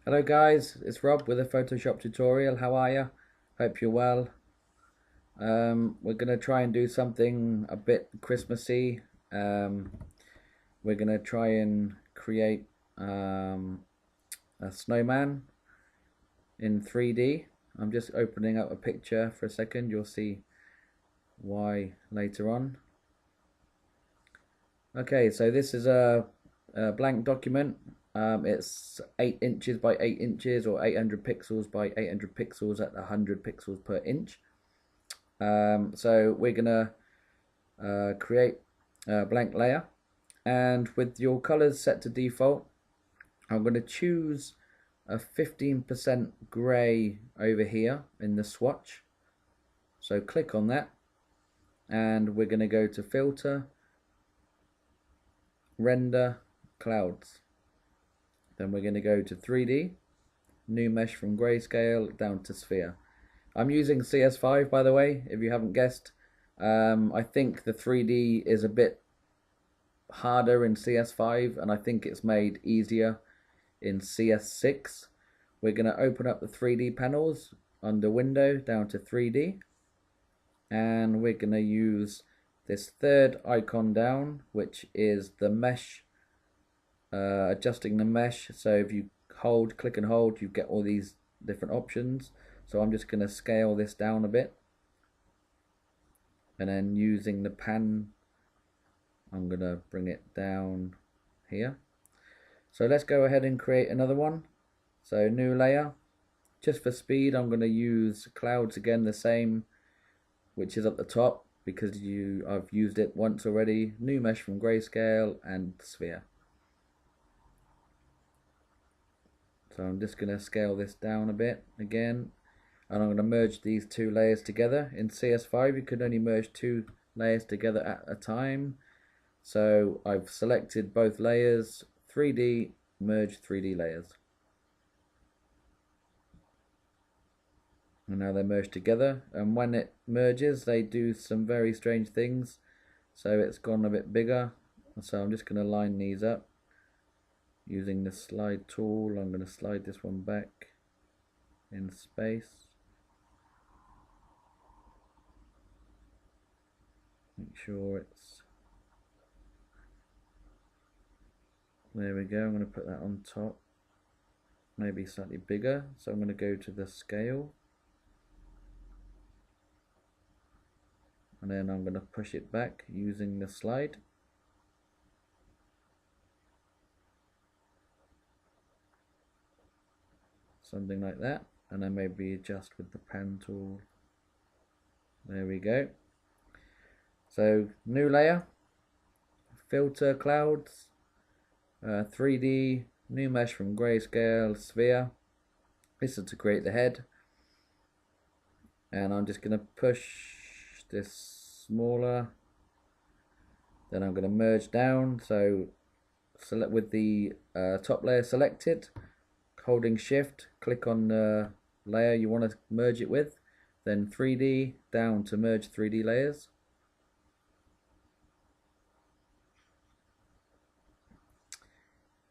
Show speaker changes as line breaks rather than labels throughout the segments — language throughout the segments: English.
Hello guys, it's Rob with a Photoshop tutorial. How are you? Hope you're well. We're going to try and do something a bit Christmassy. We're going to try and create a snowman in 3D. I'm just opening up a picture for a second. You'll see why later on. Okay, so this is a blank document. It's 8 inches by 8 inches or 800 pixels by 800 pixels at 100 pixels per inch. So we're gonna create a blank layer, and with your colors set to default, I'm going to choose a 15% gray over here in the swatch. So click on that, and we're going to go to filter, render, clouds. Then we're going to go to 3D, new mesh from grayscale down to sphere. I'm using CS5, by the way, if you haven't guessed. I think the 3D is a bit harder in CS5, and I think it's made easier in CS6. We're going to open up the 3D panels under window down to 3D, and we're going to use this third icon down, which is the mesh, adjusting the mesh. So if you click and hold, you get all these different options. So I'm just going to scale this down a bit, and then using the pan, I'm going to bring it down here. So let's go ahead and create another one. So new layer. Just for speed, I'm going to use clouds again, the same, which is at the top because I've used it once already. New mesh from grayscale and sphere. So I'm just going to scale this down a bit again, and I'm going to merge these two layers together. In CS5 you could only merge two layers together at a time. So I've selected both layers, 3D, merge 3D layers. And now they're merged together, and when it merges they do some very strange things. So it's gone a bit bigger, so I'm just going to line these up using the slide tool. I'm going to slide this one back in space. Make sure it's, there we go. I'm going to put that on top, maybe slightly bigger. So I'm going to go to the scale, and then I'm going to push it back using the slide. Something like that, and then maybe adjust with the pan tool. There we go. So new layer, filter, clouds, 3D, new mesh from grayscale, sphere. This is to create the head, and I'm just going to push this smaller. Then I'm going to merge down. So select with the top layer selected, holding shift, click on the layer you want to merge it with, then 3D down to merge 3D layers.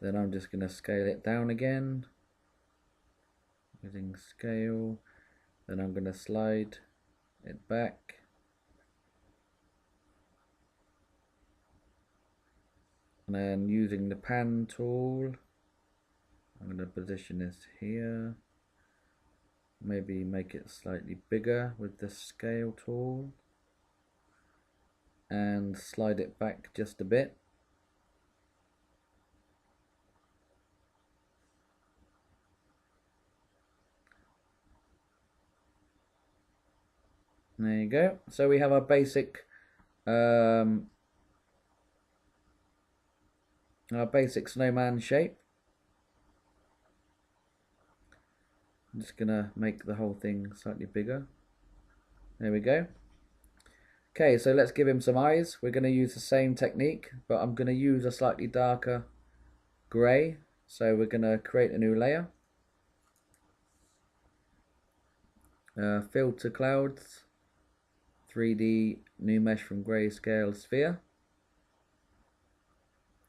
Then I'm just going to scale it down again using scale. Then I'm going to slide it back. And then using the pan tool, I'm going to position this here. Maybe make it slightly bigger with the scale tool, and slide it back just a bit. There you go. So we have our basic snowman shape. I'm just gonna make the whole thing slightly bigger. There we go. Okay, so let's give him some eyes. We're gonna use the same technique, but I'm gonna use a slightly darker grey. So we're gonna create a new layer. Filter, clouds, 3D, new mesh from grayscale, sphere.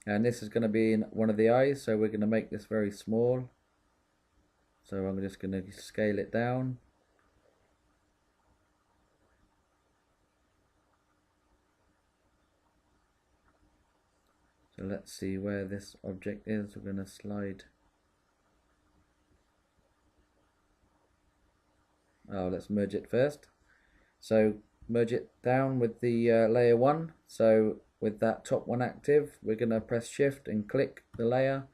And this is going to be in one of the eyes, so we're going to make this very small. So I'm just going to scale it down. So let's see where this object is. We're going to slide. Oh, let's merge it first. So merge it down with the layer 1. So with that top one active, we're going to press shift and click the layer.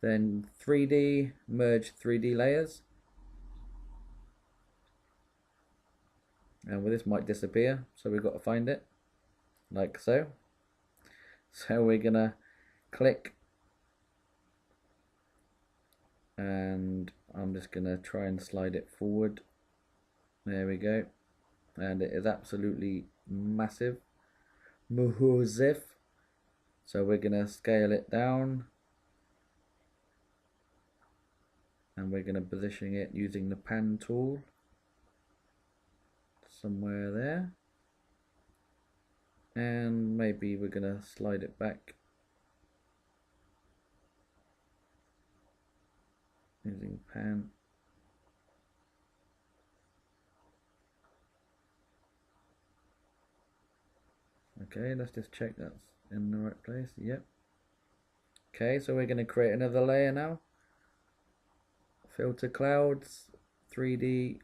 Then 3D, merge 3D layers. And well, this might disappear, so we've got to find it, like so. So we're going to click, and I'm just going to try and slide it forward. There we go. And it is absolutely massive. Muhuzif. So we're going to scale it down. And we're going to position it using the pan tool. Somewhere there. And maybe we're going to slide it back. Using pan. Okay, let's just check that's in the right place. Yep. Okay, so we're going to create another layer now. Filter clouds, 3D,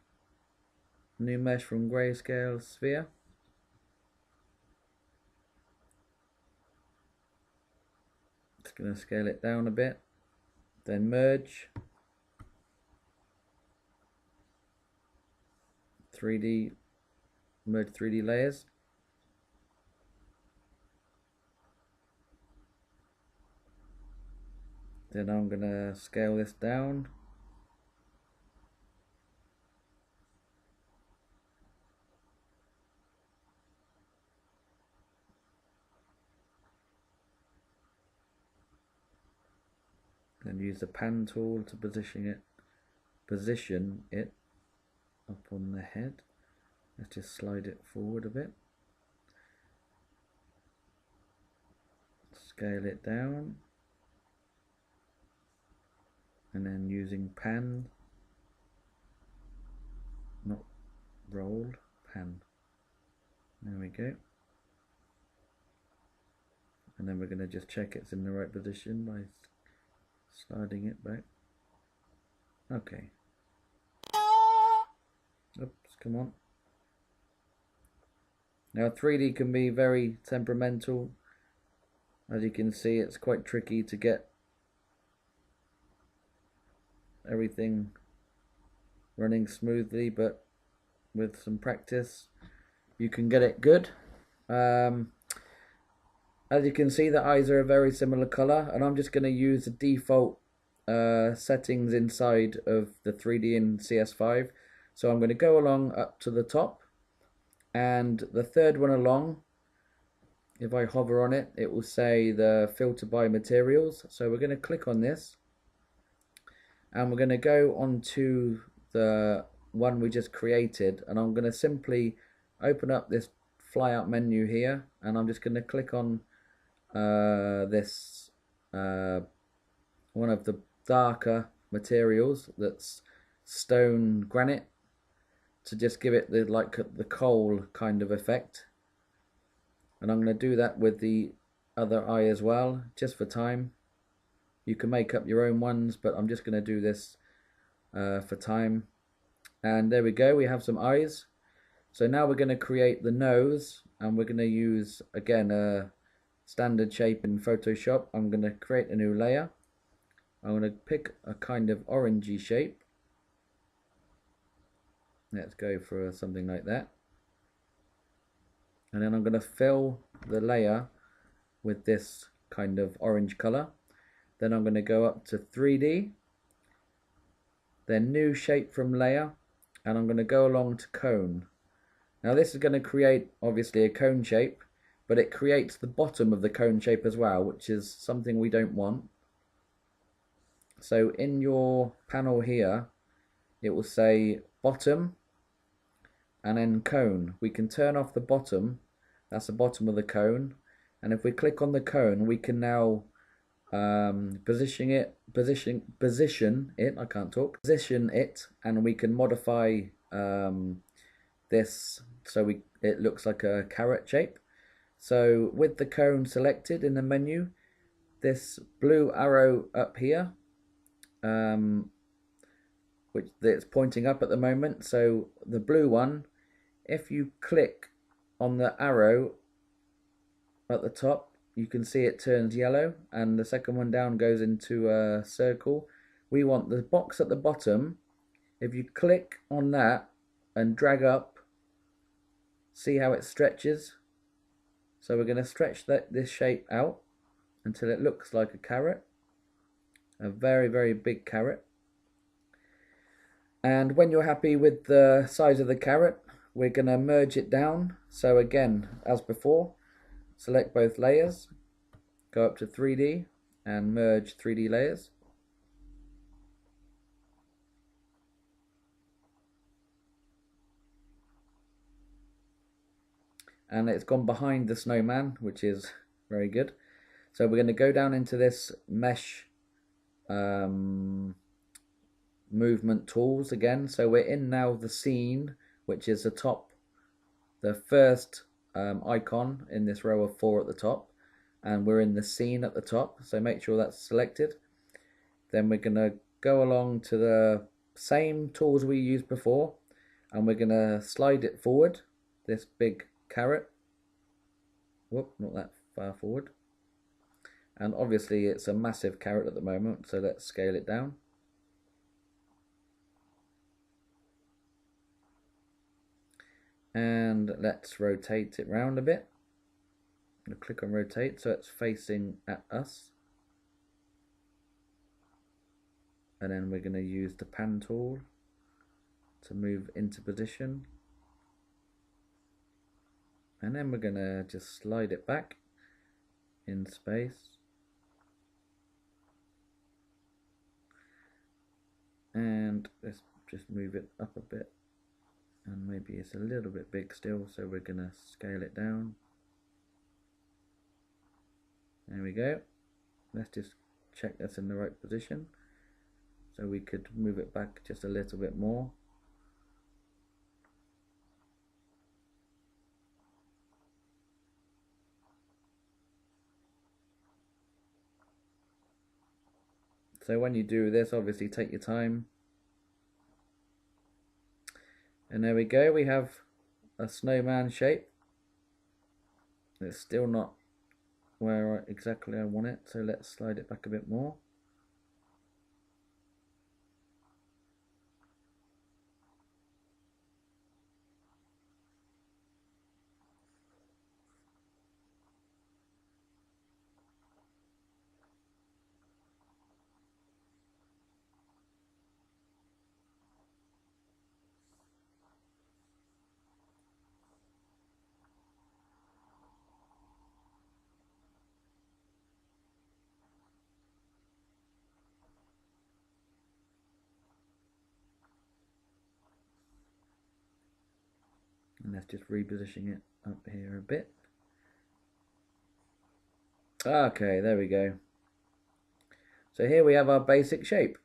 new mesh from grayscale sphere. Just going to scale it down a bit. Then merge. 3D, merge 3D layers. Then I'm going to scale this down. And use the pan tool to position it up on the head. Let's just slide it forward a bit. Scale it down. And then using pan, not roll, pan. There we go. And then we're going to just check it's in the right position by sliding it back. Okay. Oops, come on. Now 3D can be very temperamental. As you can see, it's quite tricky to get everything running smoothly, but with some practice you can get it good. As you can see, the eyes are a very similar color, and I'm just going to use the default settings inside of the 3D in CS5. So I'm going to go along up to the top, and the third one along, if I hover on it, it will say the filter by materials. So we're going to click on this, and we're going to go onto the one we just created, and I'm going to simply open up this flyout menu here, and I'm just going to click on this one of the darker materials, that's stone granite, to just give it the the coal kind of effect. And I'm going to do that with the other eye as well, just for time. You can make up your own ones, but I'm just going to do this for time. And there we go, we have some eyes. So now we're going to create the nose, and we're going to use, again, a standard shape in Photoshop. I'm going to create a new layer. I'm going to pick a kind of orangey shape. Let's go for something like that. And then I'm going to fill the layer with this kind of orange color. Then I'm going to go up to 3D, then new shape from layer, and I'm going to go along to cone. Now this is going to create obviously a cone shape, but it creates the bottom of the cone shape as well, which is something we don't want. So in your panel here, it will say bottom and then cone. We can turn off the bottom, that's the bottom of the cone, and if we click on the cone, we can now position it. I can't talk. Position it, and we can modify this so it looks like a carrot shape. So with the cone selected in the menu, this blue arrow up here, which it's pointing up at the moment. So the blue one, if you click on the arrow at the top, you can see it turns yellow, and the second one down goes into a circle. We want the box at the bottom. If you click on that and drag up, see how it stretches? So we're going to stretch this shape out until it looks like a carrot, a very, very big carrot. And when you're happy with the size of the carrot, we're going to merge it down. So again, as before, select both layers, go up to 3D and merge 3D layers. And it's gone behind the snowman, which is very good. So we're going to go down into this mesh movement tools again. So we're in now the scene, which is the first icon in this row of 4 at the top, and we're in the scene at the top, so make sure that's selected. Then we're going to go along to the same tools we used before, and we're going to slide it forward, this big carrot. Whoop, not that far forward. And obviously it's a massive carrot at the moment, so let's scale it down. And let's rotate it round a bit. I'm going to click on rotate so it's facing at us. And then we're going to use the pan tool to move into position. And then we're going to just slide it back in space. And let's just move it up a bit. And maybe it's a little bit big still, so we're going to scale it down. There we go. Let's just check that's in the right position. So we could move it back just a little bit more. So when you do this, obviously take your time. And there we go, we have a snowman shape. It's still not where exactly I want it, so let's slide it back a bit more. And let's just reposition it up here a bit. Okay, there we go. So here we have our basic shape.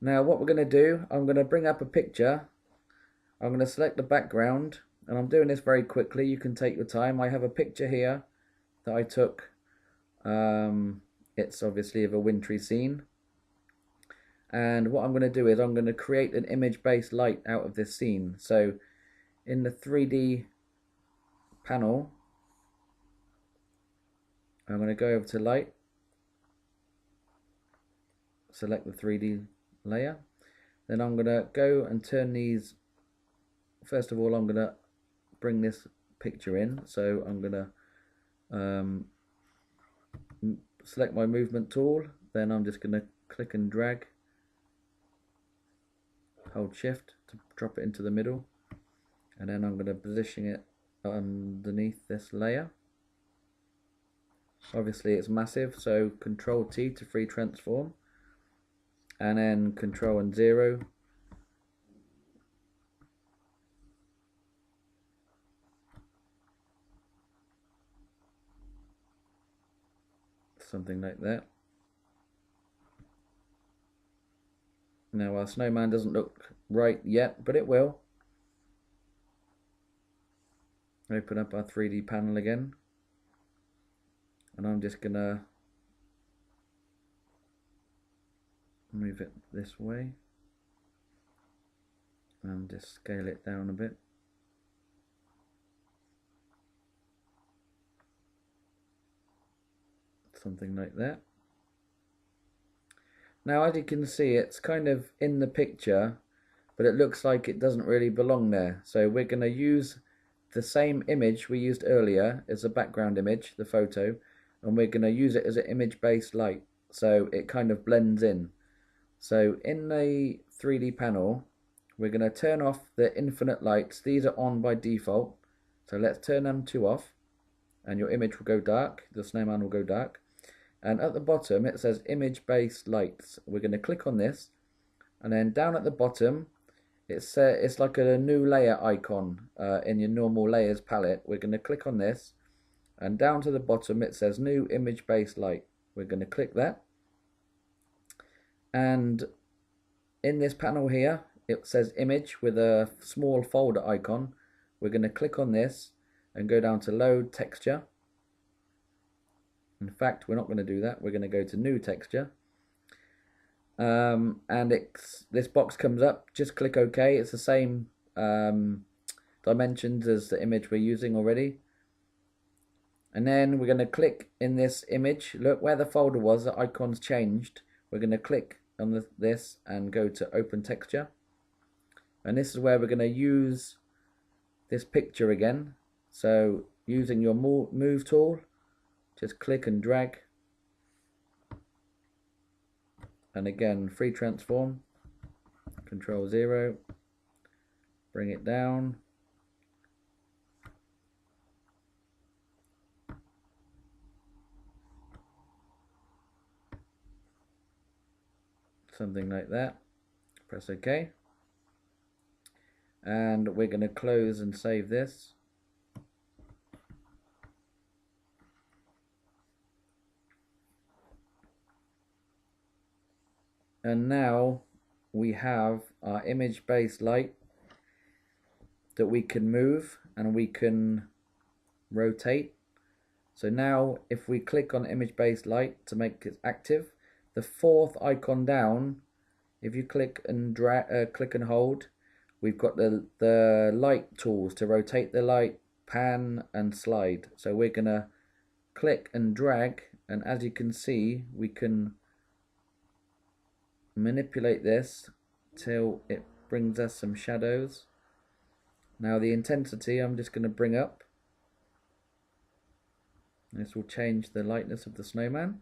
Now what we're going to do, I'm going to bring up a picture. I'm going to select the background, and I'm doing this very quickly. You can take your time. I have a picture here that I took. It's obviously of a wintry scene. And what I'm going to do is I'm going to create an image-based light out of this scene. So in the 3D panel, I'm going to go over to light, select the 3D layer, then I'm going to go and turn these. First of all, I'm going to bring this picture in, so I'm going to select my movement tool, then I'm just going to click and drag, hold shift to drop it into the middle, and then I'm going to position it underneath this layer. Obviously it's massive, so Control T to free transform, and then Control and 0. Something like that. Now our snowman doesn't look right yet, but it will. Open up our 3D panel again, and I'm just gonna move it this way and just scale it down a bit. Something like that. Now as you can see, it's kind of in the picture, but it looks like it doesn't really belong there. So we're going to use the same image we used earlier as a background image, the photo, and we're going to use it as an image-based light, so it kind of blends in. So in the 3D panel, we're going to turn off the infinite lights. These are on by default, so let's turn them to off, and your image will go dark, the snowman will go dark. And at the bottom it says image-based lights. We're going to click on this, and then down at the bottom it's like a new layer icon in your normal layers palette. We're going to click on this, and down to the bottom it says new image-based light. We're going to click that, and in this panel here it says image with a small folder icon. We're going to click on this and go down to load texture. In fact, we're not going to do that. We're going to go to new texture, and this box comes up. Just click OK. It's the same dimensions as the image we're using already. And then we're going to click in this image. Look where the folder was, the icon's changed. We're going to click on this and go to open texture, and this is where we're going to use this picture again. So using your move tool, just click and drag, and again free transform, Control 0, bring it down, something like that. Press OK, and we're going to close and save this. And now we have our image-based light that we can move and we can rotate. So now if we click on image-based light to make it active, the fourth icon down, if you click and drag, click and hold, we've got the light tools to rotate the light, pan and slide. So we're gonna click and drag, and as you can see, we can manipulate this till it brings us some shadows. Now the intensity I'm just going to bring up. This will change the lightness of the snowman.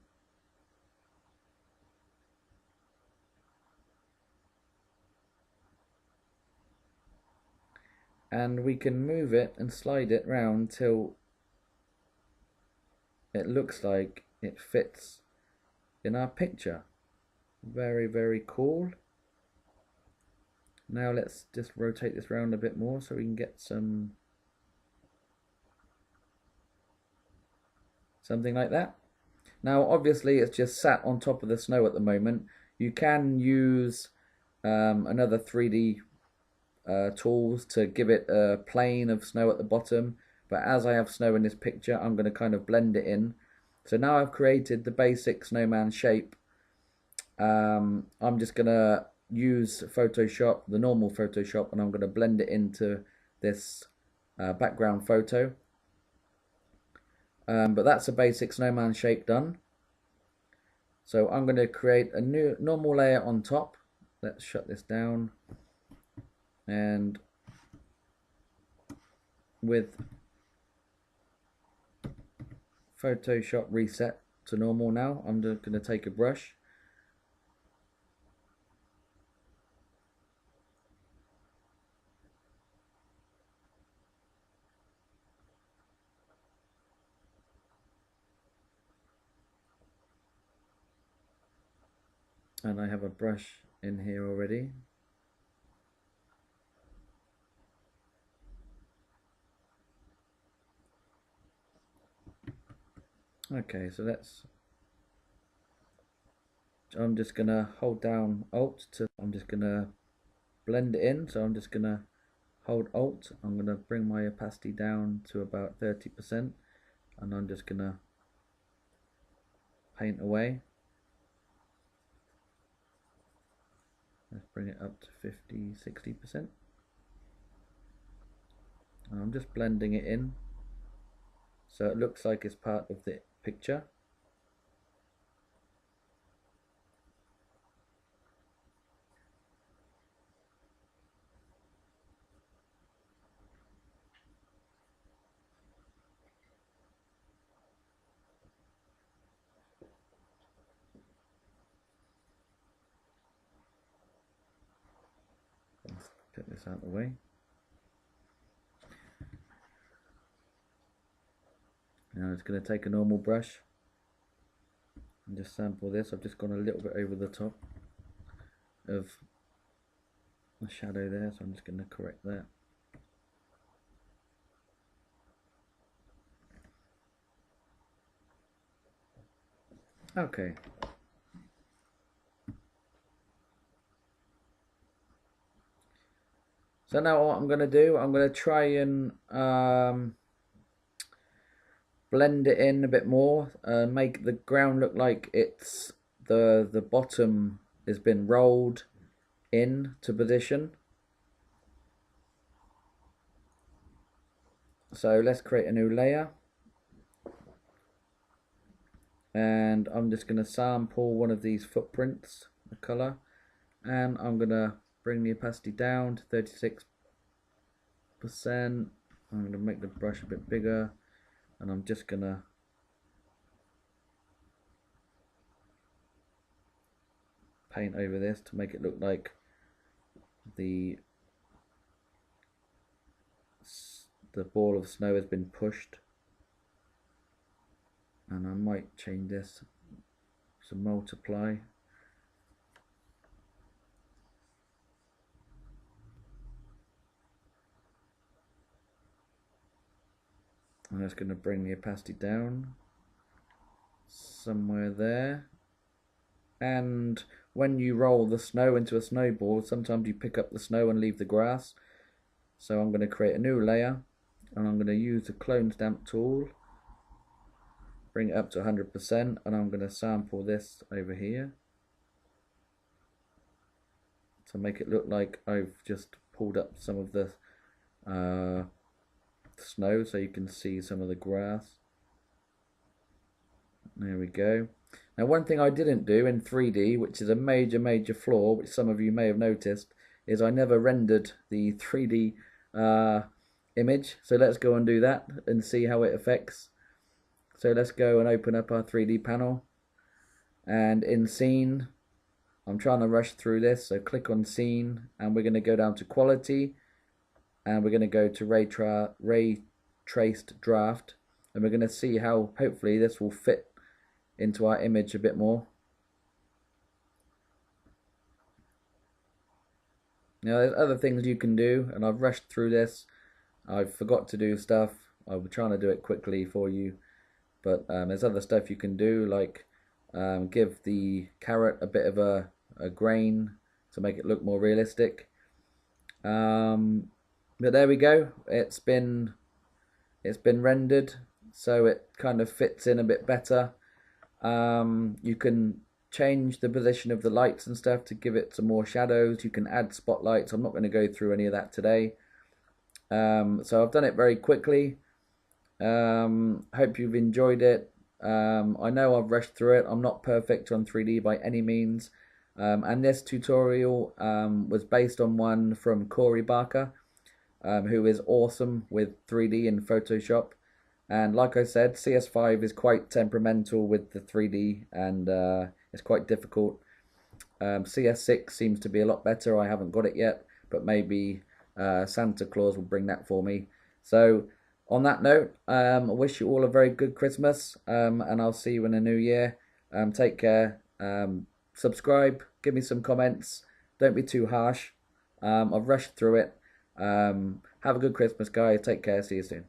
And we can move it and slide it round till it looks like it fits in our picture. Very, very cool. Now let's just rotate this around a bit more so we can get something like that. Now obviously it's just sat on top of the snow at the moment. You can use another 3D tools to give it a plane of snow at the bottom, but as I have snow in this picture, I'm going to kind of blend it in. So now I've created the basic snowman shape. I'm just going to use Photoshop, the normal Photoshop, and I'm going to blend it into this background photo. But that's a basic snowman shape done. So I'm going to create a new normal layer on top. Let's shut this down, and with Photoshop reset to normal now, I'm just going to take a brush and I have a brush in here already. Okay, so let's I'm just gonna hold down Alt to, I'm just gonna blend it in. So I'm just gonna hold Alt. I'm gonna bring my opacity down to about 30%, and I'm just gonna paint away. Let's bring it up to 50–60%. And I'm just blending it in so it looks like it's part of the picture. Let's put this out of the way. Now it's going to take a normal brush and just sample this. I've just gone a little bit over the top of the shadow there, so I'm just going to correct that. Okay. So now what I'm going to do, I'm going to try and blend it in a bit more, make the ground look like it's the bottom has been rolled in to position. So let's create a new layer, and I'm just going to sample one of these footprints, the color, and I'm going to bring the opacity down to 36%. I'm going to make the brush a bit bigger, and I'm just going to paint over this to make it look like the ball of snow has been pushed. And I might change this to multiply. I'm just going to bring the opacity down somewhere there. And when you roll the snow into a snowball, sometimes you pick up the snow and leave the grass. So I'm going to create a new layer, and I'm going to use the clone stamp tool, bring it up to 100%, and I'm going to sample this over here to make it look like I've just pulled up some of the snow so you can see some of the grass. There we go. Now, one thing I didn't do in 3D, which is a major flaw, which some of you may have noticed, is I never rendered the 3D image. So let's go and do that and see how it affects. So let's go and open up our 3D panel, and in scene, I'm trying to rush through this, so click on scene, and we're going to go down to quality, and we're going to go to ray traced draft, and we're going to see how hopefully this will fit into our image a bit more. Now there's other things you can do, and I've rushed through this. I forgot to do stuff. I was trying to do it quickly for you, but there's other stuff you can do, like give the carrot a bit of a grain to make it look more realistic. But there we go. It's been rendered, so it kind of fits in a bit better. You can change the position of the lights and stuff to give it some more shadows. You can add spotlights. I'm not going to go through any of that today. So I've done it very quickly. Hope you've enjoyed it. I know I've rushed through it. I'm not perfect on 3D by any means. And this tutorial was based on one from Corey Barker, who is awesome with 3D in Photoshop. And like I said, CS5 is quite temperamental with the 3D, and it's quite difficult. CS6 seems to be a lot better. I haven't got it yet, but maybe Santa Claus will bring that for me. So on that note, I wish you all a very good Christmas, and I'll see you in the new year. Take care. Subscribe. Give me some comments. Don't be too harsh. I've rushed through it. Have a good Christmas, guys. Take care. See you soon.